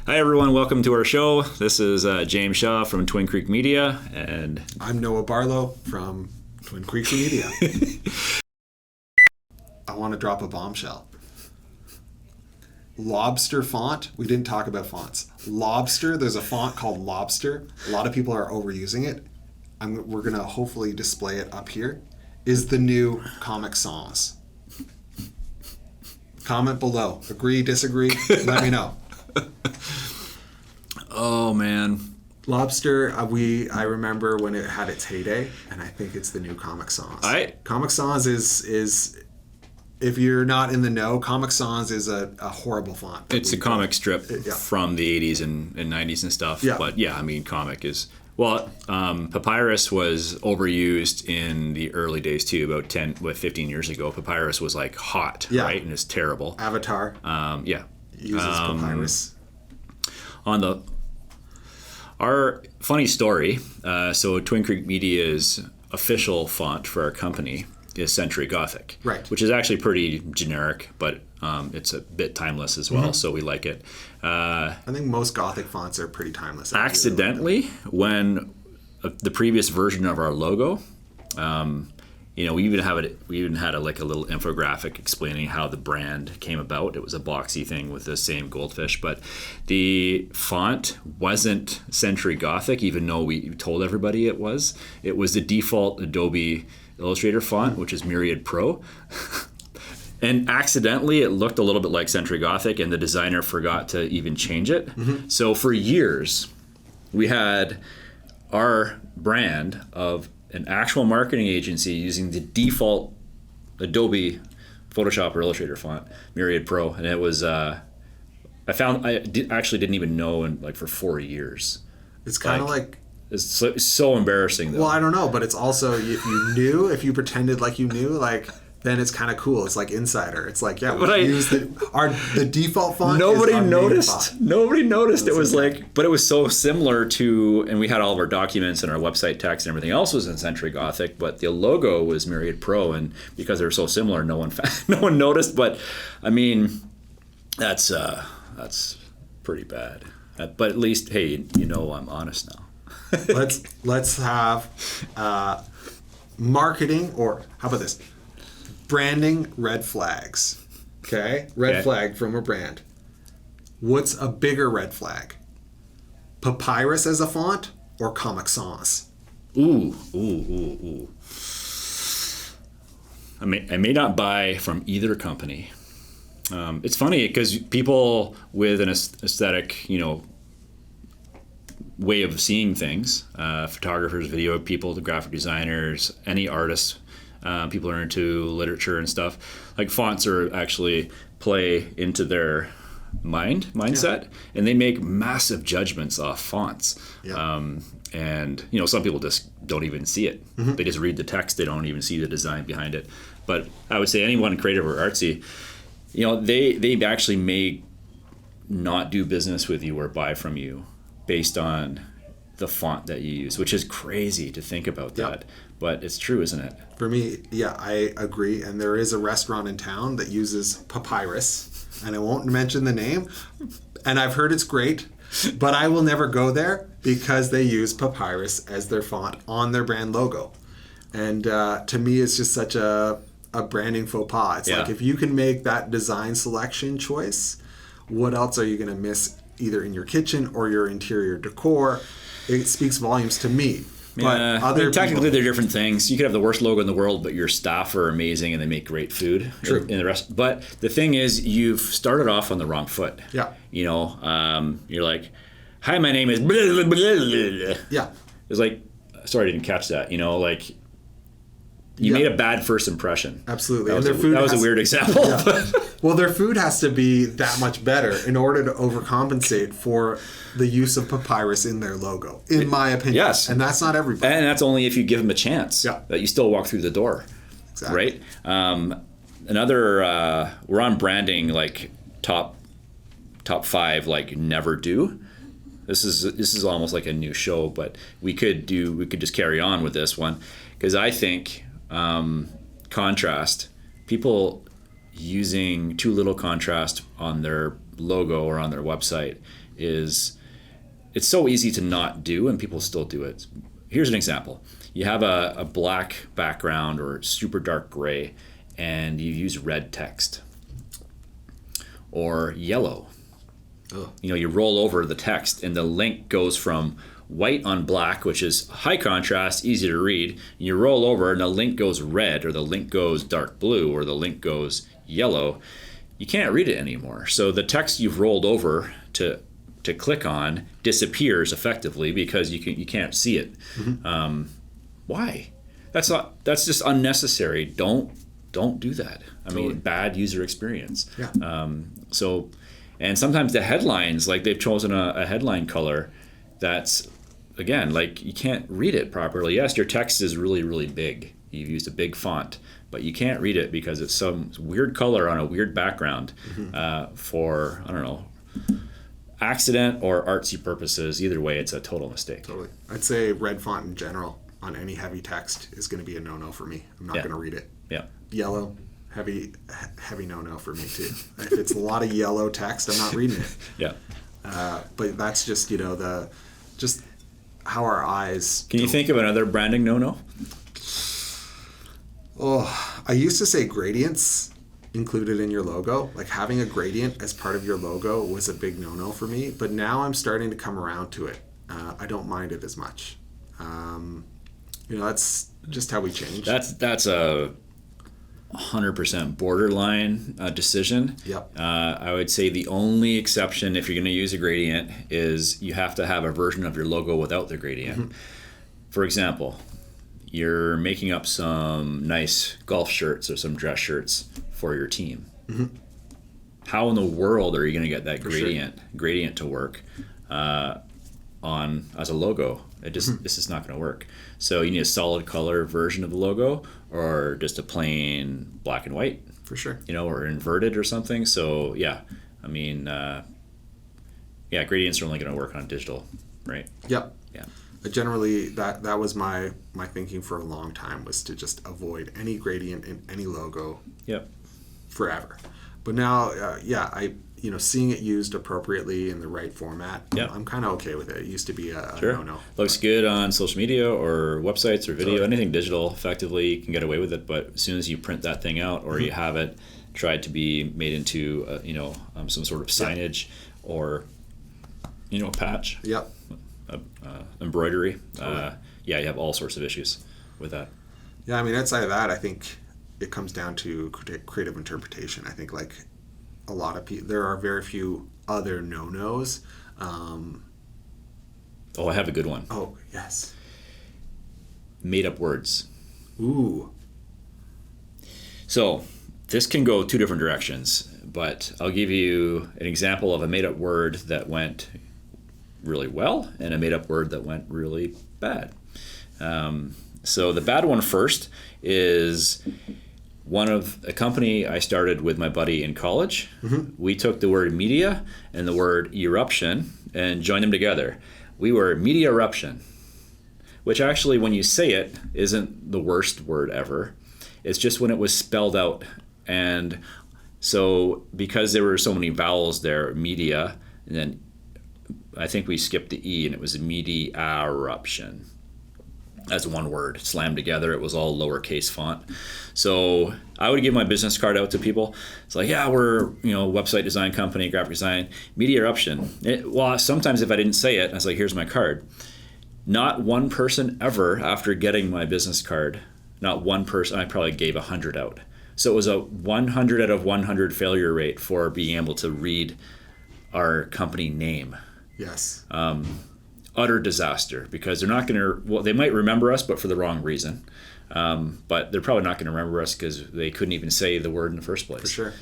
Hi everyone, welcome to our show. This is James Shaw from Twin Creek Media, and I'm Noah Barlow from Twin Creek Media. I want to drop a bombshell. Lobster font. We didn't talk about fonts. Lobster. There's a font called Lobster. A lot of people are overusing it. We're gonna hopefully display it up here. Is the new Comic Sans. Comment below. Agree, disagree. Let me know. oh man, Lobster, I remember when it had its heyday, and I think it's the new Comic Sans. Comic Sans is if you're not in the know, Comic Sans is a horrible font. It's a comic strip from the 80s and 90s and stuff. Yeah. But yeah, I mean, comic is... Well, papyrus was overused in the early days too, about 15 years ago. Papyrus was like hot, right? And it's terrible. Avatar. Uses papyrus. Our funny story, so Twin Creek Media's official font for our company is Century Gothic, right? Which is actually pretty generic, but it's a bit timeless as well, so we like it. I think most Gothic fonts are pretty timeless. Accidentally, when the previous version of our logo, we even had a little infographic explaining how the brand came about. It was a boxy thing with the same goldfish, but the font wasn't Century Gothic, even though we told everybody it was. It was the default Adobe Illustrator font, which is Myriad Pro. And accidentally, it looked a little bit like Century Gothic, and the designer forgot to even change it. Mm-hmm. So for years, we had our brand of an actual marketing agency using the default Adobe Photoshop or Illustrator font, Myriad Pro, and it was actually didn't even know for 4 years. It's kind of like it's so embarrassing though. Well, I don't know, but it's also if you pretended like you knew, then it's kind of cool. It's like Insider. It's like, use the default font. Nobody noticed. Nobody noticed. It was but it was so similar to, and we had all of our documents and our website text and everything else was in Century Gothic, but the logo was Myriad Pro, and because they were so similar, no one noticed. But I mean, that's pretty bad. But at least, hey, I'm honest now. let's have marketing, or how about this? Branding red flags. Okay? Red flag from a brand. What's a bigger red flag? Papyrus as a font or Comic Sans? Ooh. I may not buy from either company. It's funny because people with an aesthetic, way of seeing things, photographers, video people, the graphic designers, any artists, people are into literature and stuff, fonts are actually play into their mindset, and they make massive judgments off fonts. And some people just don't even see it. Mm-hmm. They just read the text, they don't even see the design behind it. But I would say anyone creative or artsy, they actually may not do business with you or buy from you based on the font that you use, which is crazy to think about that. But it's true, isn't it? For me, I agree. And there is a restaurant in town that uses papyrus, and I won't mention the name. And I've heard it's great, but I will never go there because they use papyrus as their font on their brand logo. And to me, it's just such a branding faux pas. It's like, if you can make that design selection choice, what else are you going to miss either in your kitchen or your interior decor? It speaks volumes to me. But technically, they're different things. You could have the worst logo in the world, but your staff are amazing and they make great food. True. In the rest, but the thing is, you've started off on the wrong foot. Yeah. You're like, "Hi, my name is." Blah, blah, blah, blah. Yeah. It's like, sorry, I didn't catch that. You made a bad first impression. Absolutely. That was a weird example. Yeah. Well, their food has to be that much better in order to overcompensate for the use of papyrus in their logo, in my opinion. Yes. And that's not everybody. And that's only if you give them a chance. Yeah. That you still walk through the door. Exactly. Right? We're on branding, top 5, never do. This is almost like a new show, but we could just carry on with this one, because I think contrast, people using too little contrast on their logo or on their website is it's so easy to not do, and people still do it. Here's an example. You have a black background or super dark gray, and you use red text or yellow. Oh. You roll over the text and the link goes from white on black, which is high contrast, easy to read. And you roll over and the link goes red, or the link goes dark blue, or the link goes yellow. You can't read it anymore. So the text you've rolled over to click on disappears effectively because you can't see it. Mm-hmm. Why? That's just unnecessary. Don't do that. I mean, bad user experience. Yeah. And sometimes the headlines, like they've chosen a headline color that's, again, like you can't read it properly. Yes, your text is really, really big. You've used a big font, but you can't read it because it's some weird color on a weird background. Mm-hmm. For, I don't know, accident or artsy purposes. Either way, it's a total mistake. Totally. I'd say red font in general on any heavy text is going to be a no-no for me. I'm not going to read it. Yeah. Yellow, heavy no-no for me too. If it's a lot of yellow text, I'm not reading it. Yeah. But that's just just how our eyes. Can you think of another branding no-no? Oh, I used to say gradients included in your logo. Like having a gradient as part of your logo was a big no-no for me. But now I'm starting to come around to it. I don't mind it as much. That's just how we change. That's a 100% borderline decision. Yep. I would say the only exception, if you're going to use a gradient, is you have to have a version of your logo without the gradient. Mm-hmm. For example, you're making up some nice golf shirts or some dress shirts for your team. Mm-hmm. How in the world are you going to get that gradient to work on as a logo? This is not going to work. So you need a solid color version of the logo, or just a plain black and white. For sure. Or inverted or something. So yeah, I mean, gradients are only going to work on digital, right? Yep. Yeah. Generally, that was my thinking for a long time, was to just avoid any gradient in any logo. Yep. Forever. But now, seeing it used appropriately in the right format, yep. I'm kind of okay with it. It used to be a sure. no-no. Looks good on social media or websites or video, anything digital, effectively you can get away with it. But as soon as you print that thing out, or mm-hmm. you have it tried to be made into, some sort of signage, or, a patch. Yep. Embroidery. Totally. You have all sorts of issues with that. Yeah, I mean, outside of that, I think it comes down to creative interpretation. I think like a lot of people, there are very few other no-nos. I have a good one. Oh, yes. Made up words. Ooh. So this can go two different directions, but I'll give you an example of a made up word that went really well and a made up word that went really bad. So the bad one first is one of a company I started with my buddy in college. Mm-hmm. We took the word media and the word eruption and joined them together. We were media eruption, which actually, when you say it, isn't the worst word ever. It's just when it was spelled out. And so because there were so many vowels there, media, and then I think we skipped the E and it was media eruption. As one word slammed together. It was all lowercase font. So I would give my business card out to people. It's like, yeah, we're website design company, graphic design, media eruption. Sometimes if I didn't say it, I was like, here's my card. Not one person ever, after getting my business card, not one person, I probably gave 100 out. So it was a 100 out of 100 failure rate for being able to read our company name. Yes. Utter disaster, because they're not going to, they might remember us, but for the wrong reason. But they're probably not going to remember us because they couldn't even say the word in the first place. For sure.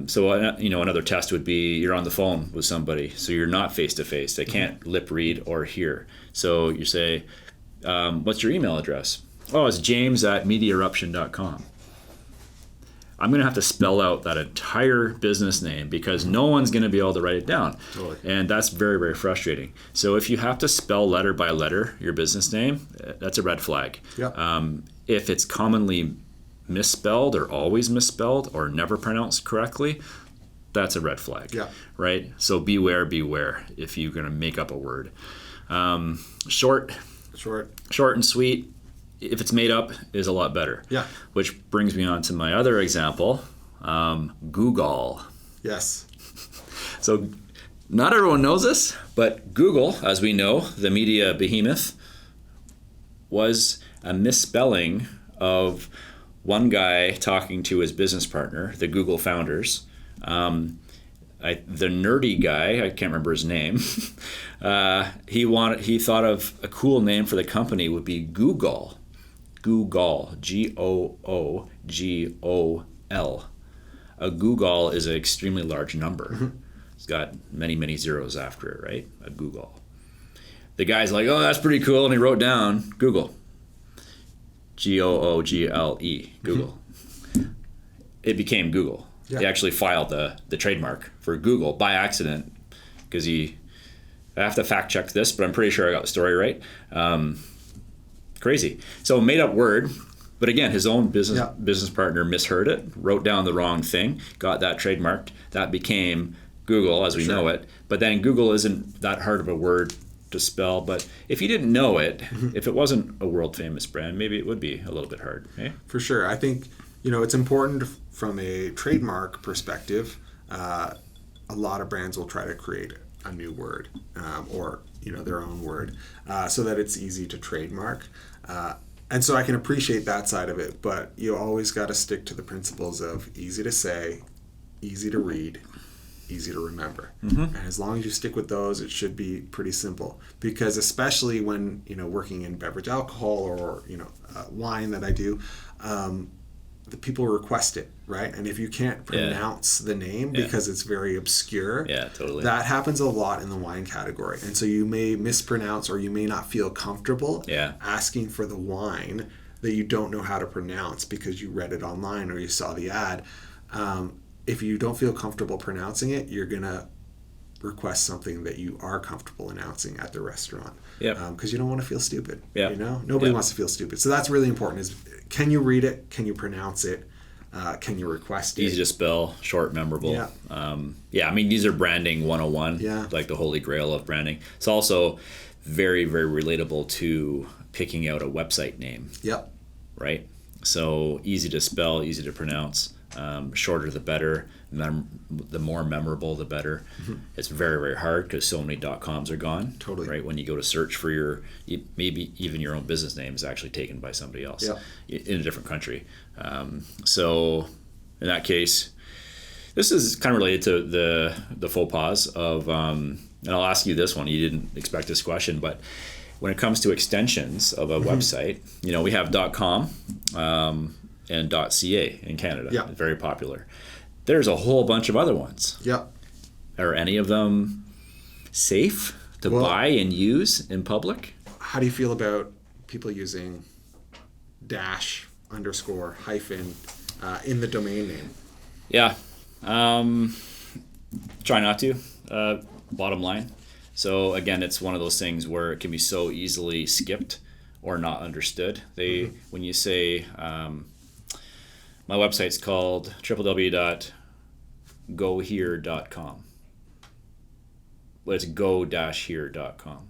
So another test would be you're on the phone with somebody, so you're not face to face. They can't lip read or hear. So you say, what's your email address? Oh, it's james@mediaeruption.com. I'm going to have to spell out that entire business name because no one's going to be able to write it down. Totally. And that's very, very frustrating. So if you have to spell letter by letter your business name, that's a red flag. Yep. If it's commonly misspelled or always misspelled or never pronounced correctly, that's a red flag. Yeah. Right? So beware if you're going to make up a word. Short and sweet, if it's made up, is a lot better. Yeah. Which brings me on to my other example, Google. Yes. So not everyone knows this, but Google, as we know, the media behemoth, was a misspelling of one guy talking to his business partner, the Google founders. The nerdy guy, I can't remember his name, he thought of a cool name for the company would be Google. Google, Googol. A Google is an extremely large number. Mm-hmm. It's got many, many zeros after it, right? A Google. The guy's like, oh, that's pretty cool, and he wrote down Google. Google. Google. Mm-hmm. It became Google. Yeah. He actually filed the trademark for Google by accident because I have to fact check this, but I'm pretty sure I got the story right. Crazy. So made up word, but again, his own business partner misheard it, wrote down the wrong thing, got that trademarked. That became Google as we know it. But then Google isn't that hard of a word to spell. But if you didn't know it, if it wasn't a world famous brand, maybe it would be a little bit hard. Eh? For sure. I think, it's important from a trademark perspective. A lot of brands will try to create a new word or their own word so that it's easy to trademark. And so I can appreciate that side of it, but you always got to stick to the principles of easy to say, easy to read, easy to remember. Mm-hmm. And as long as you stick with those, it should be pretty simple. Because especially when, working in beverage alcohol or, wine that I do, the people request it, right? And if you can't pronounce the name because it's very obscure, that happens a lot in the wine category. And so you may mispronounce or you may not feel comfortable asking for the wine that you don't know how to pronounce because you read it online or you saw the ad. If you don't feel comfortable pronouncing it, you're going to request something that you are comfortable announcing at the restaurant. Because you don't want to feel stupid. Nobody wants to feel stupid. So that's really important is, can you read it? Can you pronounce it? Can you request it? Easy to spell, short, memorable. I mean, these are branding 101, like the holy grail of branding. It's also very, very relatable to picking out a website name. Right? So easy to spell, easy to pronounce. Shorter the better, the more memorable the better. Mm-hmm. It's very, very hard because so many .coms are gone. Totally. Right? When you go to search for maybe even your own business name is actually taken by somebody else in a different country. So in that case, this is kind of related to the faux pas of, and I'll ask you this one, you didn't expect this question, but when it comes to extensions of a website, we have .com, and .ca in Canada, very popular. There's a whole bunch of other ones. Are any of them safe to buy and use in public? How do you feel about people using dash, underscore, hyphen in the domain name? Try not to, bottom line. So again, it's one of those things where it can be so easily skipped or not understood. When you say, my website's called www.gohere.com. Well, it's go-here.com.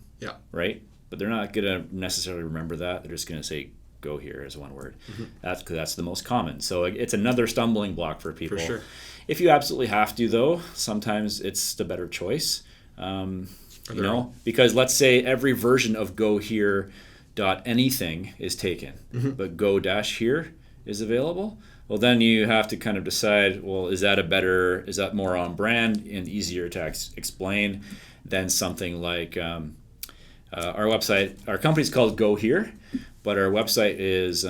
Right? But they're not going to necessarily remember that. They're just going to say go here as one word. Mm-hmm. That's the most common. So it's another stumbling block for people. For sure. If you absolutely have to, though, sometimes it's the better choice. Because let's say every version of go here anything is taken, but go-here is available. Well, then you have to kind of decide, well, is that more on brand and easier to explain than something like our website? Our company's called Go Here, but our website is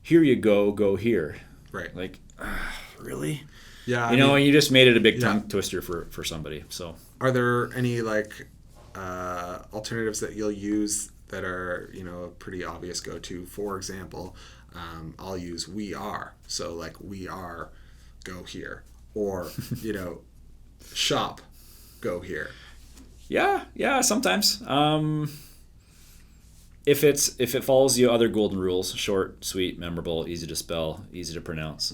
Here You Go Here. Right. Like, really? Yeah. And you just made it a big tongue twister for somebody. So, are there any alternatives that you'll use that are a pretty obvious go-to? For example, I'll use we are. So like we are go here, or shop go here. Yeah, sometimes. If it follows the other golden rules, short, sweet, memorable, easy to spell, easy to pronounce.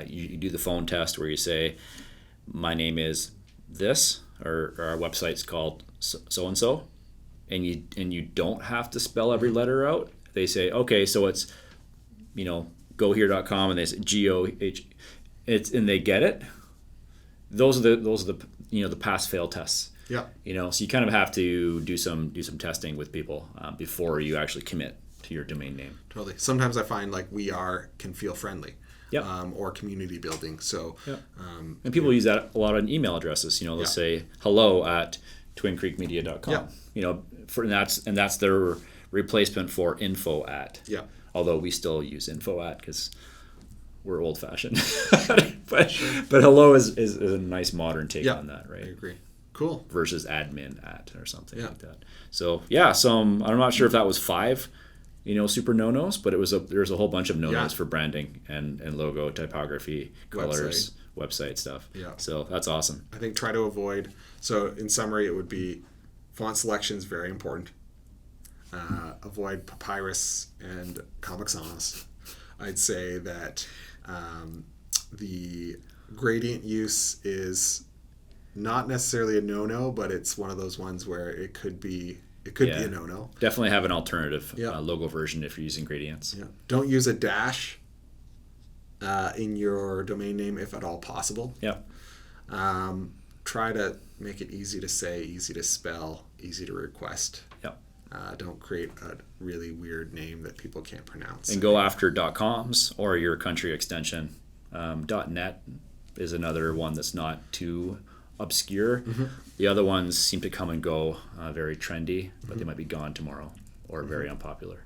You do the phone test where you say, my name is this, or our website's called so and so, and you don't have to spell every letter out. They say, okay, so it's, gohere.com, and they say GOH, and they get it. Those are the the pass fail tests. Yeah. So you kind of have to do some testing with people before you actually commit to your domain name. Totally. Sometimes I find like can feel friendly. Yep. Or community building. So, yep. And people use that a lot on email addresses. They'll say hello at twincreekmedia.com. Yeah. And that's their replacement for info at. Yeah. Although we still use info at because we're old fashioned. but hello is a nice modern take on that, right? I agree. Cool. Versus admin at or something like that. So I'm not sure if that was 5. Super no-nos, but there's a whole bunch of no-nos for branding and logo, typography, colors, website stuff. Yeah. So that's awesome. I think try to avoid. So in summary, it would be font selection is very important. Avoid Papyrus and Comic Sans. I'd say that the gradient use is not necessarily a no-no, but it's one of those ones where it could be be a no-no. Definitely have an alternative logo version if you're using gradients. Yeah. Don't use a dash in your domain name if at all possible. Yeah. Try to make it easy to say, easy to spell, easy to request. Yeah. Don't create a really weird name that people can't pronounce. And go after .coms or your country extension. .net is another one that's not too obscure. Mm-hmm. The other ones seem to come and go, very trendy, but they might be gone tomorrow or very unpopular.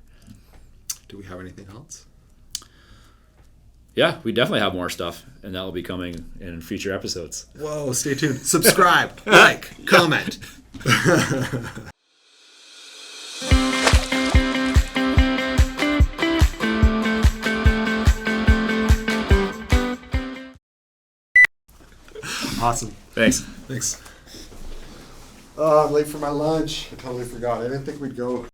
Do we have anything else? Yeah, we definitely have more stuff, and that will be coming in future episodes. Whoa, stay tuned. Subscribe, like, comment. Awesome. Thanks. Oh, I'm late for my lunch. I totally forgot. I didn't think we'd go